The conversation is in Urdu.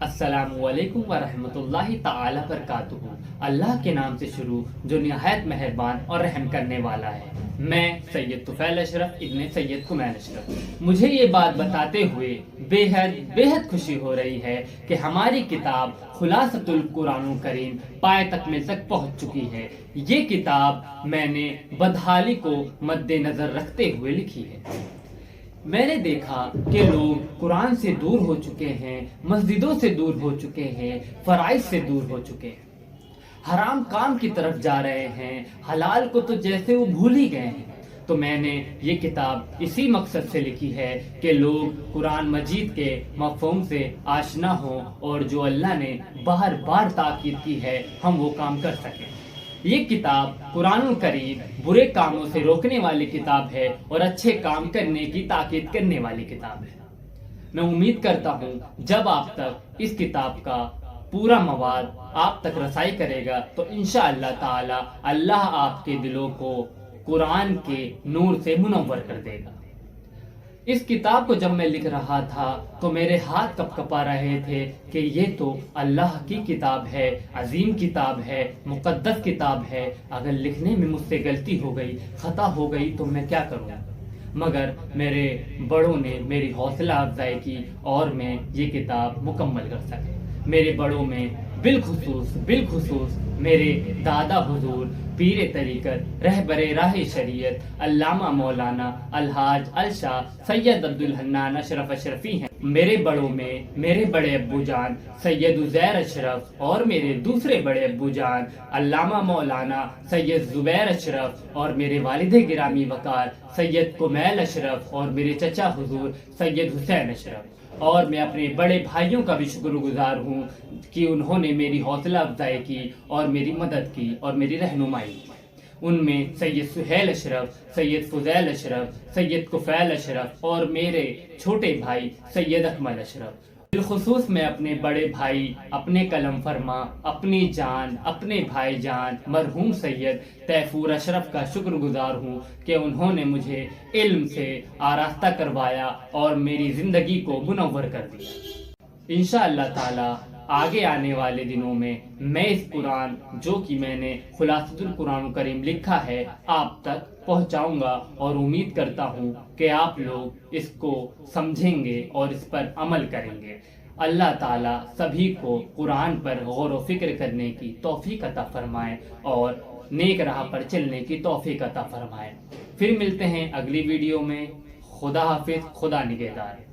السلام علیکم ورحمۃ اللہ تعالی وبرکاتہ۔ اللہ کے نام سے شروع جو نہایت مہربان اور رحم کرنے والا ہے۔ میں سید طفیل اشرف ابن سید کمیل اشرف، مجھے یہ بات بتاتے ہوئے بے حد خوشی ہو رہی ہے کہ ہماری کتاب خلاصۃ القرآن الکریم پائے تکمیل تک پہنچ چکی ہے۔ یہ کتاب میں نے بدحالی کو مد نظر رکھتے ہوئے لکھی ہے۔ میں نے دیکھا کہ لوگ قرآن سے دور ہو چکے ہیں، مسجدوں سے دور ہو چکے ہیں، فرائض سے دور ہو چکے ہیں، حرام کام کی طرف جا رہے ہیں، حلال کو تو جیسے وہ بھول ہی گئے ہیں۔ تو میں نے یہ کتاب اسی مقصد سے لکھی ہے کہ لوگ قرآن مجید کے مفہوم سے آشنا ہوں اور جو اللہ نے بار بار تاکید کی ہے ہم وہ کام کر سکیں۔ یہ کتاب قرآن الکریم برے کاموں سے روکنے والی کتاب ہے اور اچھے کام کرنے کی تاکید کرنے والی کتاب ہے۔ میں امید کرتا ہوں جب آپ تک اس کتاب کا پورا مواد آپ تک رسائی کرے گا تو انشاءاللہ تعالی اللہ آپ کے دلوں کو قرآن کے نور سے منور کر دے گا۔ اس کتاب کو جب میں لکھ رہا تھا تو میرے ہاتھ کپ کپا رہے تھے کہ یہ تو اللہ کی کتاب ہے، عظیم کتاب ہے، مقدس کتاب ہے، اگر لکھنے میں مجھ سے غلطی ہو گئی، خطا ہو گئی تو میں کیا کروں؟ مگر میرے بڑوں نے میری حوصلہ افزائی کی اور میں یہ کتاب مکمل کر سکے۔ میرے بڑوں میں بالخصوص میرے دادا حضور پیر طریقت رہبر راہ شریعت علامہ مولانا الحاج الشاہ سید عبدالحنان اشرف اشرفی ہیں۔ میرے بڑوں میں میرے بڑے ابو جان سید عزیر اشرف اور میرے دوسرے بڑے ابو جان علامہ مولانا سید زبیر اشرف اور میرے والد گرامی وقار سید کمیل اشرف اور میرے چچا حضور سید حسین اشرف۔ اور میں اپنے بڑے بھائیوں کا بھی شکر گزار ہوں کہ انہوں نے میری حوصلہ افزائی کی اور میری مدد کی اور میری رہنمائی کی۔ ان میں سید سہیل اشرف، سید فضیل اشرف، سید کفیل اشرف اور میرے چھوٹے بھائی سید اکمل اشرف۔ بالخصوص میں اپنے بڑے بھائی، اپنے قلم فرما، اپنی جان، اپنے بھائی جان مرحوم سید تیفور اشرف کا شکر گزار ہوں کہ انہوں نے مجھے علم سے آراستہ کروایا اور میری زندگی کو منور کر دیا۔ انشاءاللہ تعالی آگے آنے والے دنوں میں اس قرآن جو کہ میں نے خلاصۃ القرآن الکریم لکھا ہے آپ تک پہنچاؤں گا اور امید کرتا ہوں کہ آپ لوگ اس کو سمجھیں گے اور اس پر عمل کریں گے۔ اللہ تعالیٰ سبھی کو قرآن پر غور و فکر کرنے کی توفیق عطا فرمائے اور نیک راہ پر چلنے کی توفیق عطا فرمائے۔ پھر ملتے ہیں اگلی ویڈیو میں۔ خدا حافظ، خدا نگہدار۔